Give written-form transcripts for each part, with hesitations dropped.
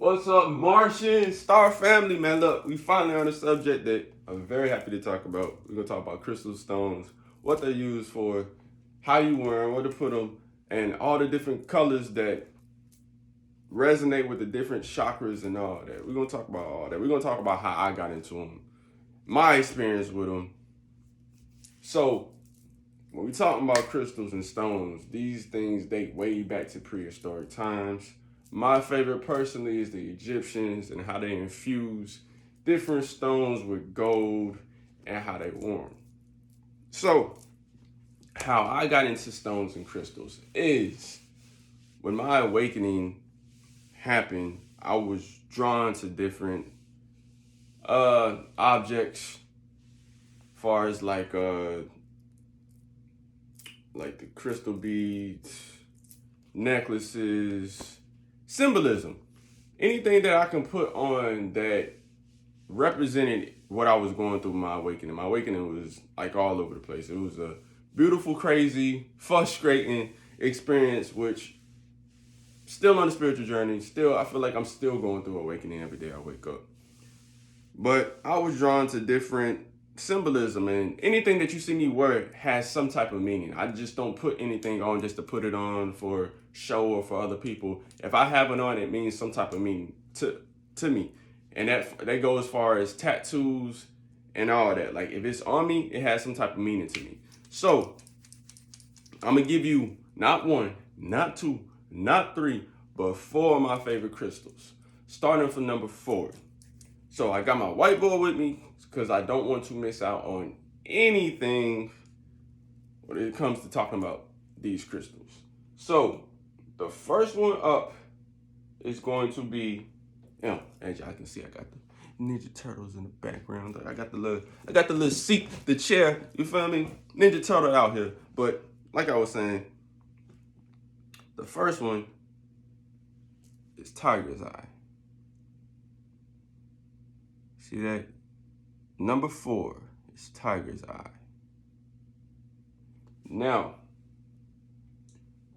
What's up, Martian Star Family, man? Look, we finally on a subject that I'm very happy to talk about. We're gonna talk about crystal stones, what they're used for, how you wear them, where to put them, and all the different colors that resonate with the different chakras and all that. We're gonna talk about all that. We're gonna talk about how I got into them, my experience with them. So, when we talking about crystals and stones, these things date way back to prehistoric times. My favorite personally is the Egyptians and how they infuse different stones with gold and how they wore them. So, how I got into stones and crystals is when my awakening happened, I was drawn to different objects, far as like the crystal beads, necklaces, symbolism, anything that I can put on that represented what I was going through my awakening. My awakening was like all over the place. It was a beautiful, crazy, frustrating experience, which still on the spiritual journey. Still, I feel like I'm still going through awakening every day I wake up. But I was drawn to different symbolism, and anything that you see me wear has some type of meaning. I just don't put anything on just to put it on for show or for other people. If I have it on, it means some type of meaning to me. And that goes as far as tattoos and all that. Like if it's on me, it has some type of meaning to me. So I'm gonna give you not one, not two, not three, but four of my favorite crystals. Starting from number 4. So I got my whiteboard with me because I don't want to miss out on anything when it comes to talking about these crystals. So the first one up is going to be, as y'all can see, I got the Ninja Turtles in the background. I got the little seat, the chair, you feel me? Ninja Turtle out here. But like I was saying, the first one is Tiger's Eye. See that? Number 4 is Tiger's Eye. Now,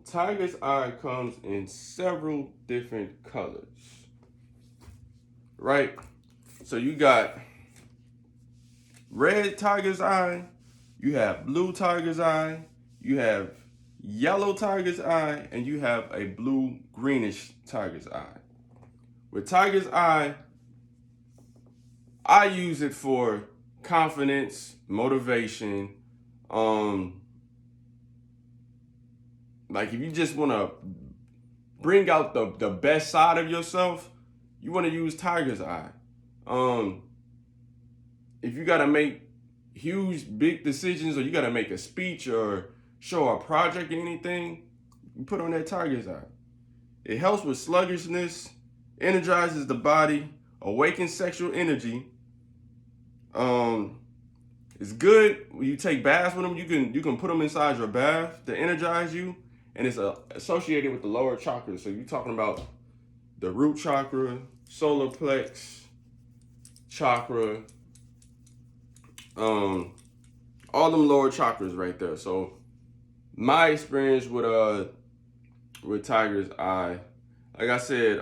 Tiger's Eye comes in several different colors, right? So you got red Tiger's Eye, you have blue Tiger's Eye, you have yellow Tiger's Eye, and you have a blue greenish Tiger's Eye. With Tiger's Eye, I use it for confidence, motivation. Like if you just want to bring out the best side of yourself, you want to use Tiger's Eye. If you got to make huge, big decisions, or you got to make a speech or show a project or anything, you put on that Tiger's Eye. It helps with sluggishness, energizes the body, awakens sexual energy. It's good when you take baths with them. You can put them inside your bath to energize you, and it's associated with the lower chakras. So you're talking about the root chakra, solar plex chakra, all them lower chakras right there. So my experience with Tiger's Eye, like I said,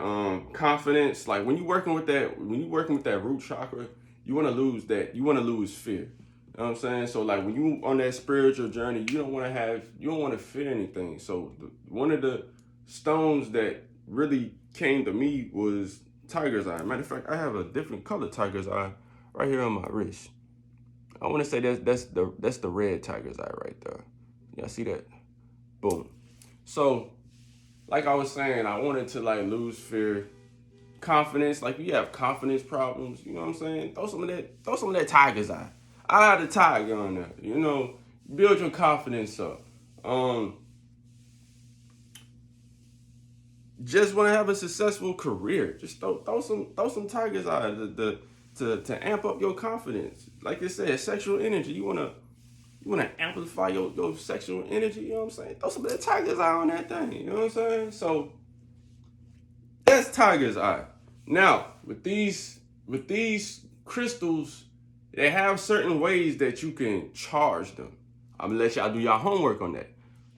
confidence. Like when you're working with that root chakra, you want to lose that. You want to lose fear. You know what I'm saying? So like when you on that spiritual journey, you don't want to fear anything. So one of the stones that really came to me was Tiger's Eye. Matter of fact, I have a different color Tiger's Eye right here on my wrist. I want to say that's the red Tiger's Eye right there. Y'all see that? Boom. So like I was saying, I wanted to like lose fear. Confidence, like you have confidence problems, you know what I'm saying? Throw some of that Tiger's Eye. I had the tiger on there, build your confidence up. Just want to have a successful career. Just throw some Tiger's Eye to amp up your confidence. Like I said, sexual energy. You wanna amplify your sexual energy, you know what I'm saying? Throw some of that Tiger's Eye on that thing, you know what I'm saying? So that's Tiger's Eye. Now, with these crystals, they have certain ways that you can charge them. I'm gonna let y'all do y'all homework on that.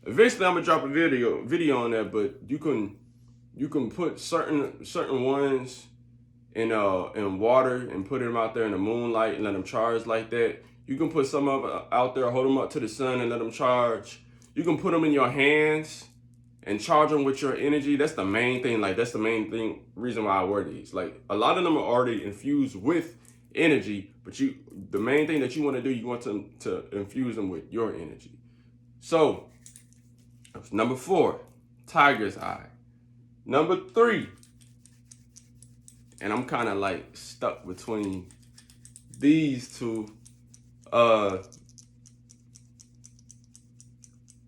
Eventually, I'm gonna drop a video on that, but you can You can put certain ones in water and put them out there in the moonlight and let them charge like that. You can put some of it out there, hold them up to the sun and let them charge. You can put them in your hands and charge them with your energy. That's the main thing. Like, that's the main thing, reason why I wear these. Like, a lot of them are already infused with energy, but the main thing that you want to do, you want to infuse them with your energy. So, that's number 4, tiger's eye. Number 3, and I'm kind of like stuck between these two. I'll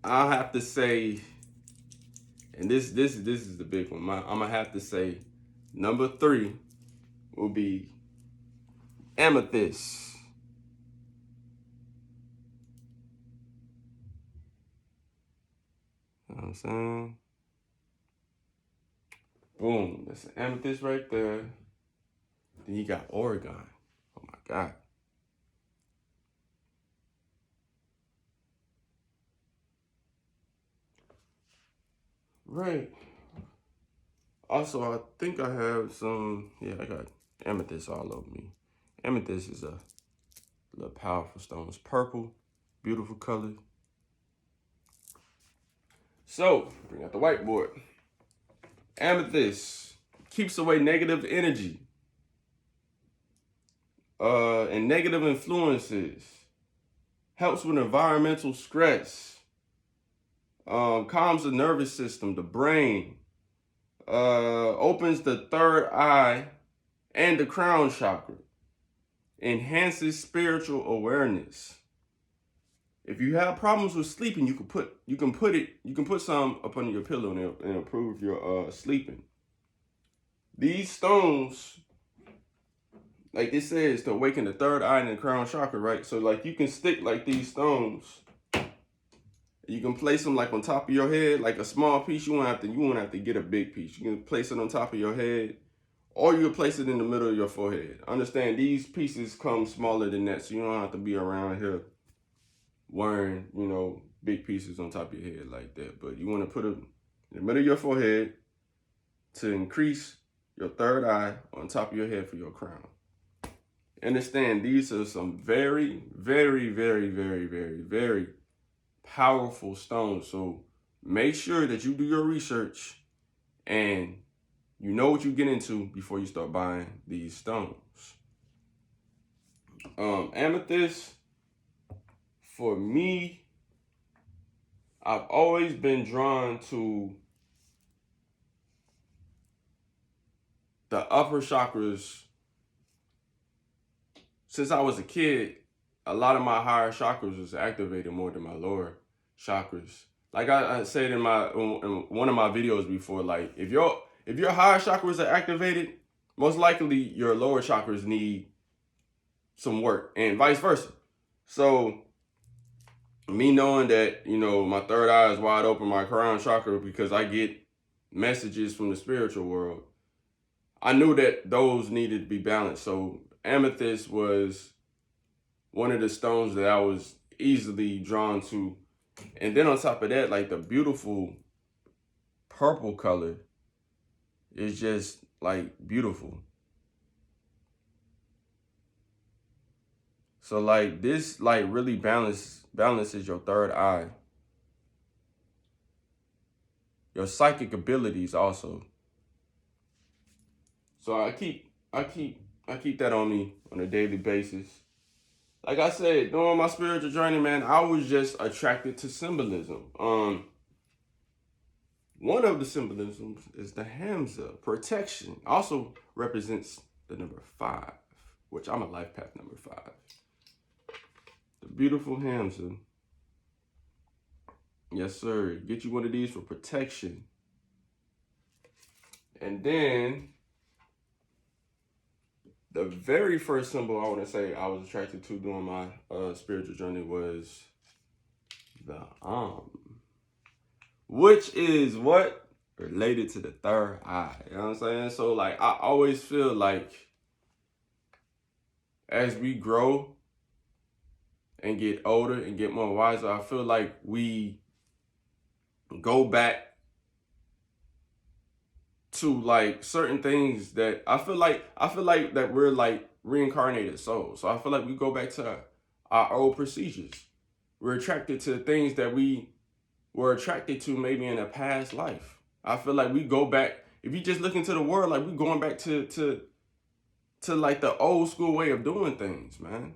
have to say, and this is the big one. I'm gonna have to say, number 3 will be amethyst. You know what I'm saying? Boom, that's an amethyst right there. Then you got Oregon. Oh my God. Right. Also, I think I have some, I got amethyst all over me. Amethyst is a little powerful stone. It's purple, beautiful color. So, bring out the whiteboard. Amethyst keeps away negative energy and negative influences. Helps with environmental stress. Calms the nervous system, the brain. Opens the third eye and the crown chakra. Enhances spiritual awareness. If you have problems with sleeping, you can put some up under your pillow and improve your sleeping. These stones, like it says, to awaken the third eye and the crown chakra, right? So like you can stick like these stones. You can place them like on top of your head, like a small piece. You won't have to get a big piece. You can place it on top of your head, or you can place it in the middle of your forehead. Understand, these pieces come smaller than that, so you don't have to be around here wearing, big pieces on top of your head like that. But you want to put it in the middle of your forehead to increase your third eye on top of your head for your crown. Understand, these are some very, very, very, very, very, very powerful stones. So make sure that you do your research and you know what you get into before you start buying these stones. Amethyst, for me, I've always been drawn to the upper chakras. Since I was a kid, a lot of my higher chakras was activated more than my lower chakras. Like I said in one of my videos before, like if your higher chakras are activated, most likely your lower chakras need some work, and vice versa. So me knowing that, my third eye is wide open, my crown chakra, because I get messages from the spiritual world, I knew that those needed to be balanced. So amethyst was one of the stones that I was easily drawn to. And then on top of that, like the beautiful purple color is just like beautiful. So like this like really balances your third eye. Your psychic abilities also. So I keep that on me on a daily basis. Like I said, during my spiritual journey, man, I was just attracted to symbolism. One of the symbolisms is the Hamza, protection. Also represents the number 5, which I'm a life path number 5. The beautiful Hamza. Yes, sir. Get you one of these for protection. And then the very first symbol I want to say I was attracted to during my spiritual journey was the which is what? Related to the third eye. You know what I'm saying? So like I always feel like as we grow and get older and get more wiser, I feel like we go back to like certain things that I feel like that we're like reincarnated souls. So I feel like we go back to our old procedures. We're attracted to things that we were attracted to maybe in a past life. I feel like we go back. If you just look into the world, like we going back to like the old school way of doing things, man.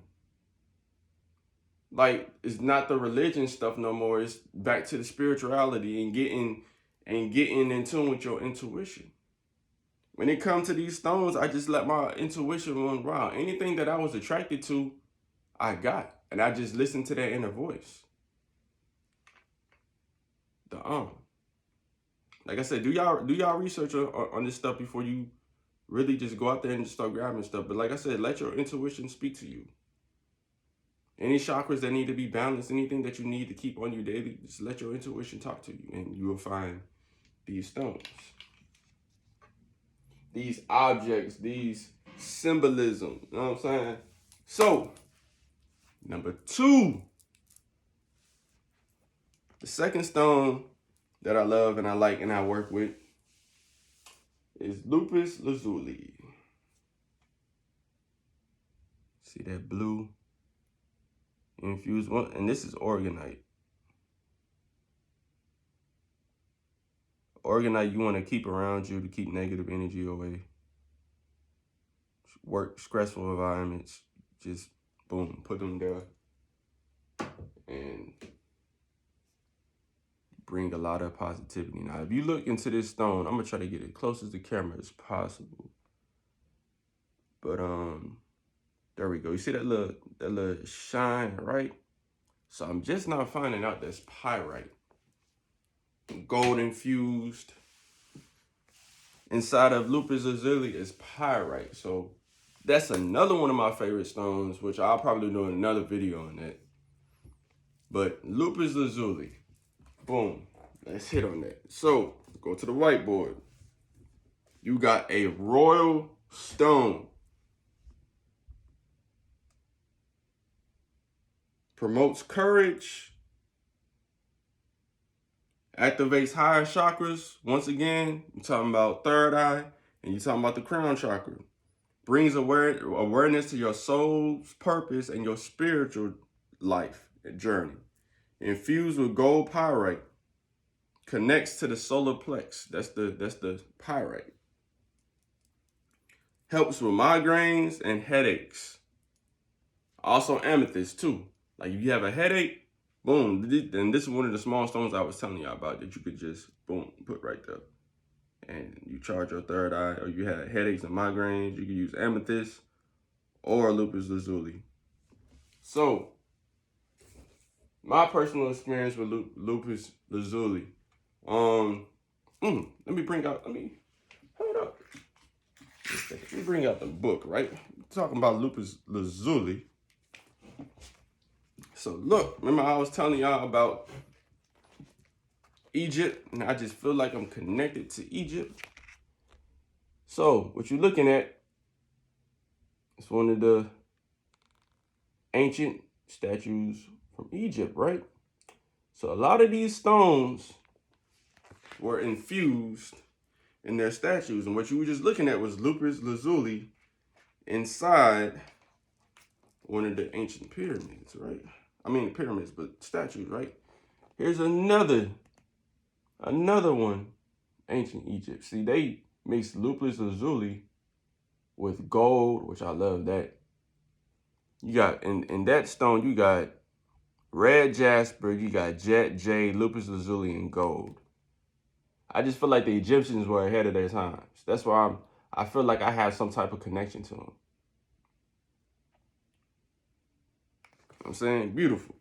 Like it's not the religion stuff no more. It's back to the spirituality and getting in tune with your intuition. When it comes to these stones, I just let my intuition run wild. Anything that I was attracted to, I got. And I just listened to that inner voice. The Like I said, do y'all research on this stuff before you really just go out there and just start grabbing stuff. But like I said, let your intuition speak to you. Any chakras that need to be balanced, anything that you need to keep on you daily, just let your intuition talk to you, and you will find these stones, these objects, these symbolism. You know what I'm saying? So, number 2, the second stone that I love and I like and I work with is Lapis Lazuli. See that blue infused one? And this is organite. Organite you want to keep around you to keep negative energy away. Work stressful environments, just boom, put them there and bring a lot of positivity. Now, if you look into this stone, I'm gonna try to get it close as the camera as possible. But there we go. You see that little shine, right? So I'm just now finding out that's pyrite, gold infused. Inside of Lapis Lazuli is pyrite. So that's another one of my favorite stones, which I'll probably do another video on that. But Lapis Lazuli, boom, let's hit on that. So go to the whiteboard. You got a royal stone. Promotes courage. Activates higher chakras. Once again, you're talking about third eye, and you're talking about the crown chakra. Brings awareness to your soul's purpose and your spiritual life and journey. Infused with gold pyrite. Connects to the solar plex. That's the pyrite. Helps with migraines and headaches. Also amethyst too. Like if you have a headache, boom, and this is one of the small stones I was telling y'all about that you could just, boom, put right there. And you charge your third eye, or you have headaches and migraines, you can use amethyst or Lapis Lazuli. So, my personal experience with Lapis Lazuli, hold up. Let me bring out the book, right? We're talking about Lapis Lazuli. So look, remember I was telling y'all about Egypt, and I just feel like I'm connected to Egypt. So what you're looking at is one of the ancient statues from Egypt, right? So a lot of these stones were infused in their statues, and what you were just looking at was Lapis Lazuli inside one of the ancient pyramids, right? I mean pyramids, but statues, right? Here's another one, ancient Egypt. See, they mixed Lapis Lazuli with gold, which I love that. You got, in that stone, you got red jasper, you got jet, jade, Lapis Lazuli, and gold. I just feel like the Egyptians were ahead of their times. That's why I feel like I have some type of connection to them. I'm saying beautiful.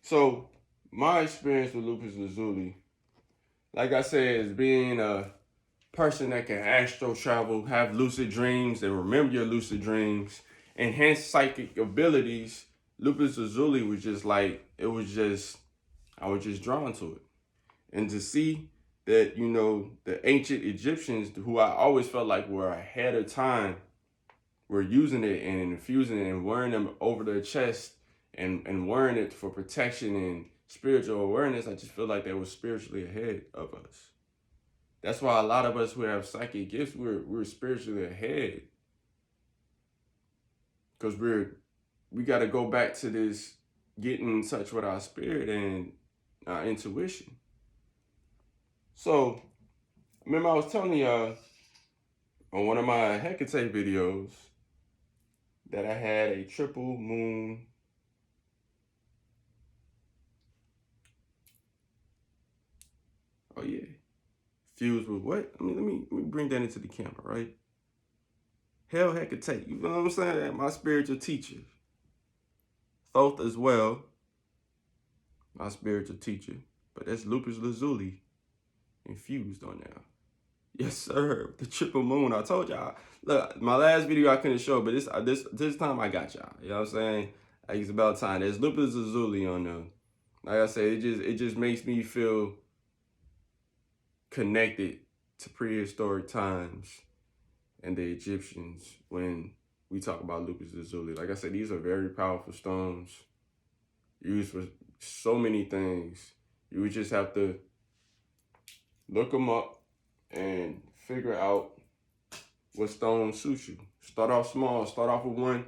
So my experience with Lapis Lazuli, like I said, is being a person that can astro travel, have lucid dreams, and remember your lucid dreams, enhance psychic abilities. Lapis Lazuli was just like, I was just drawn to it. And to see that, you know, the ancient Egyptians, who I always felt like were ahead of time, were using it and infusing it and wearing them over their chest and wearing it for protection and spiritual awareness. I just feel like they were spiritually ahead of us. That's why a lot of us who have psychic gifts, we're spiritually ahead. Because we got to go back to this, getting in touch with our spirit and our intuition. So, remember I was telling y'all on one of my Hecate videos that I had a triple moon fused with what? I mean, let me bring that into the camera, right? Hell Hecate, you know what I'm saying? My spiritual teacher. Thoth as well, my spiritual teacher. But that's Lapis Lazuli infused on there. Yes, sir. The triple moon. I told y'all. Look, my last video I couldn't show, but this time I got y'all. You know what I'm saying? Like, it's about time. There's Lapis Lazuli on there. Like I said, it just makes me feel connected to prehistoric times and the Egyptians when we talk about Lapis Lazuli. Like I said, these are very powerful stones used for so many things. You would just have to look them up and figure out what stone suits you. Start off small, start off with one,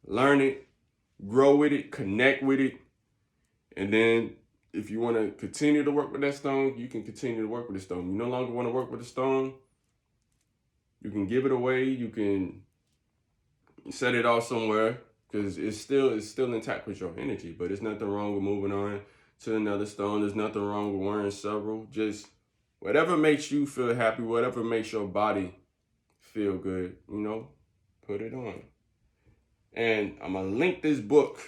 learn it, grow with it, connect with it, and then if you want to continue to work with that stone, you can continue to work with the stone. You no longer want to work with the stone, you can give it away, you can set it off somewhere, because it's still intact with your energy. But there's nothing wrong with moving on to another stone. There's nothing wrong with wearing several. Just whatever makes you feel happy, whatever makes your body feel good, you know, put it on. And I'm going to link this book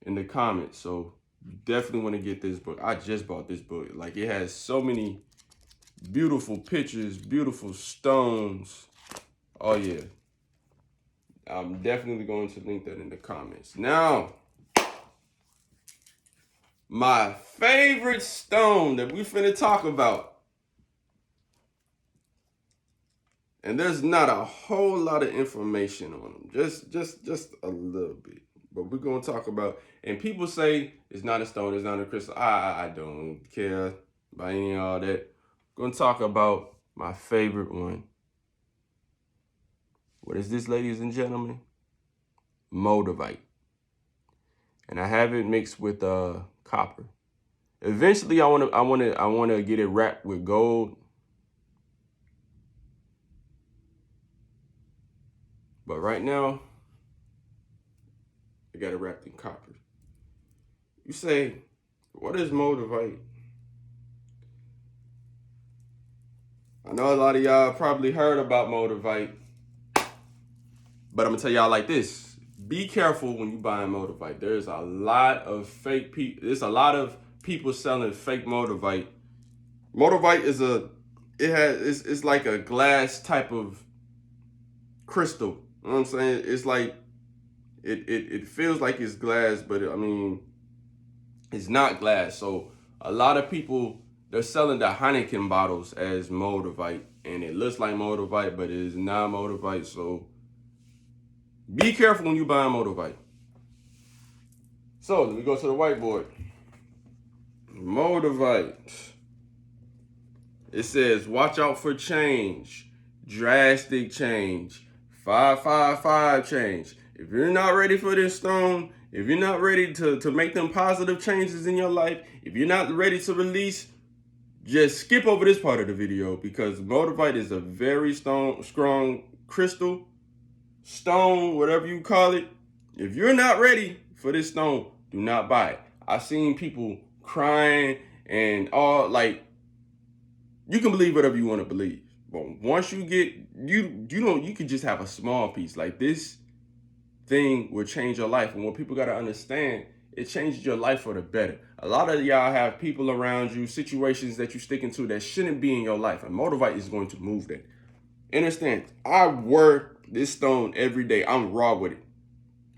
in the comments, so you definitely want to get this book. I just bought this book. Like, it has so many beautiful pictures, beautiful stones. Oh, yeah. I'm definitely going to link that in the comments. Now, my favorite stone that we finna talk about. And there's not a whole lot of information on them. Just a little bit. But we're going to talk about, and people say it's not a stone, it's not a crystal. I don't care about any of all that. I'm going to talk about my favorite one. What is this, ladies and gentlemen? Moldavite. And I have it mixed with copper. Eventually I want to get it wrapped with gold. But right now, I got it wrapped in copper. You say, what is Moldavite? I know a lot of y'all probably heard about Moldavite, but I'm gonna tell y'all like this. Be careful when you buy Moldavite. There's a lot of fake people. There's a lot of people selling fake Moldavite. Moldavite is it's like a glass type of crystal. You know what I'm saying? It's like, it feels like it's glass, but I mean, it's not glass. So a lot of people, they're selling the Heineken bottles as Moldavite, and it looks like Moldavite, but it is not Moldavite. So be careful when you buy Moldavite. So let me go to the whiteboard. Moldavite. It says, watch out for change, drastic change, 555 change. If you're not ready for this stone, if you're not ready to make them positive changes in your life, if you're not ready to release, just skip over this part of the video, because Moldavite is a very strong crystal, stone, whatever you call it. If you're not ready for this stone, do not buy it. I've seen people crying and all, like, you can believe whatever you want to believe. But once you get, you can just have a small piece. Like, this thing will change your life. And what people got to understand, it changes your life for the better. A lot of y'all have people around you, situations that you stick into that shouldn't be in your life. And Moldavite is going to move that. Understand, I wear this stone every day. I'm raw with it.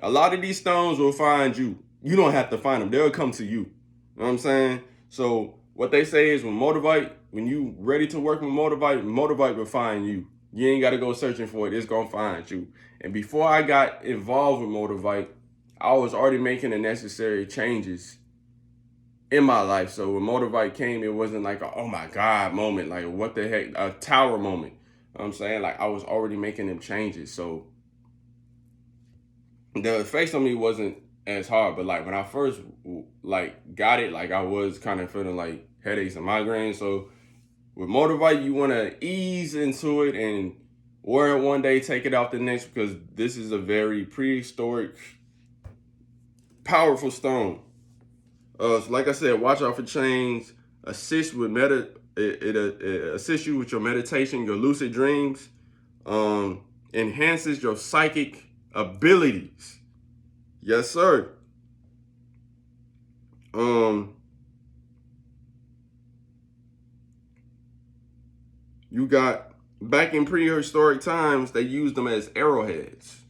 A lot of these stones will find you. You don't have to find them. They'll come to you. You know what I'm saying? So what they say is, when you ready to work with Moldavite will find you. You ain't got to go searching for it. It's going to find you. And before I got involved with Moldavite, I was already making the necessary changes in my life. So when Moldavite came, it wasn't like a oh my God moment, like what the heck, a tower moment. You know what I'm saying? Like I was already making them changes. So the effects on me wasn't as hard, but like when I first like got it, like I was kind of feeling like headaches and migraines. So with Moldavite, you want to ease into it and wear it one day, take it out the next, because this is a very prehistoric, powerful stone. So like I said, watch out for chains. Assist with it assists you with your meditation, your lucid dreams. Enhances your psychic abilities. Yes, sir. You got back in prehistoric times, they used them as arrowheads.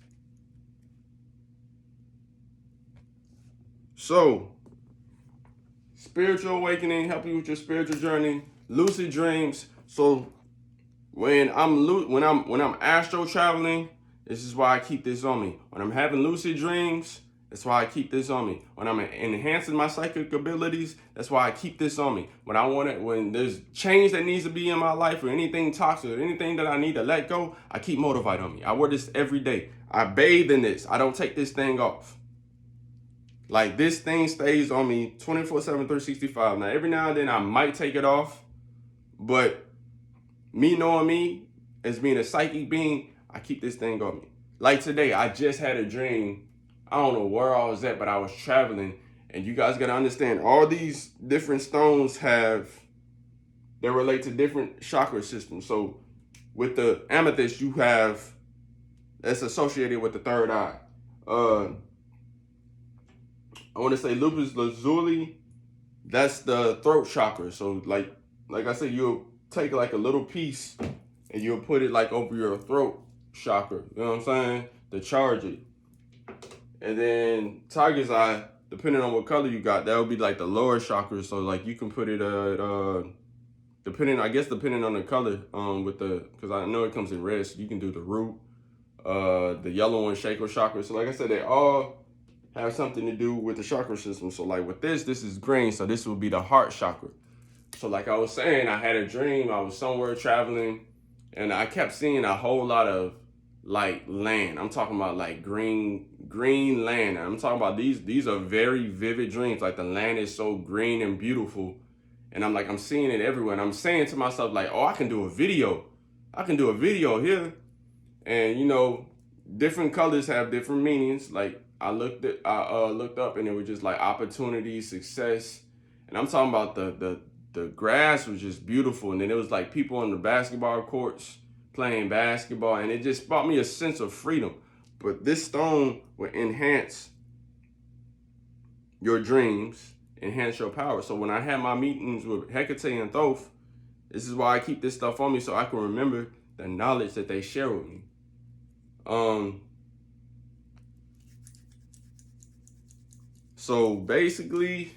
So, spiritual awakening, help you with your spiritual journey, lucid dreams. So, when I'm astral traveling, this is why I keep this on me. When I'm having lucid dreams, that's why I keep this on me. When I'm enhancing my psychic abilities, that's why I keep this on me. When there's change that needs to be in my life, or anything toxic, or anything that I need to let go, I keep Moldavite on me. I wear this every day. I bathe in this. I don't take this thing off. Like this thing stays on me 24/7, 365. Now, every now and then I might take it off, but me knowing me as being a psychic being, I keep this thing on me. Like today, I just had a dream. I don't know where I was at, but I was traveling. And you guys gotta understand, all these different stones they relate to different chakra systems. So with the amethyst, you have, that's associated with the third eye. I want to say Lapis Lazuli, that's the throat chakra. So like I said, you'll take like a little piece and you'll put it like over your throat chakra. You know what I'm saying? To charge it. And then tiger's eye, depending on what color you got, that would be like the lower chakra. So like you can put it depending on the color, because I know it comes in red, so you can do the root, the yellow one, sacral chakra. So like I said, they all have something to do with the chakra system. So like with this is green, so this would be the heart chakra. So like I was saying, I had a dream, I was somewhere traveling, and I kept seeing a whole lot of like land. I'm talking about like green land. I'm talking about these are very vivid dreams. Like the land is so green and beautiful. And I'm seeing it everywhere. And I'm saying to myself, like, oh, I can do a video. I can do a video here. And different colors have different meanings. Like I looked up and it was just like opportunity, success. And I'm talking about the grass was just beautiful. And then it was like people on the basketball courts playing basketball. And it just brought me a sense of freedom. But this stone will enhance your dreams, enhance your power. So when I had my meetings with Hecate and Thoth, this is why I keep this stuff on me, so I can remember the knowledge that they share with me. So basically,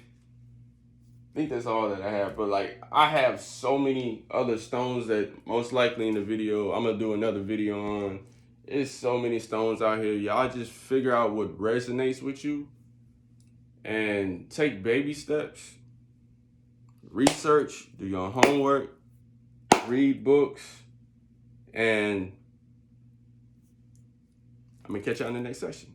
I think that's all that I have. But like, I have so many other stones that most likely in the video, I'm gonna do another video on. There's so many stones out here. Y'all just figure out what resonates with you and take baby steps. Research, do your homework, read books, and I'm gonna catch y'all in the next session.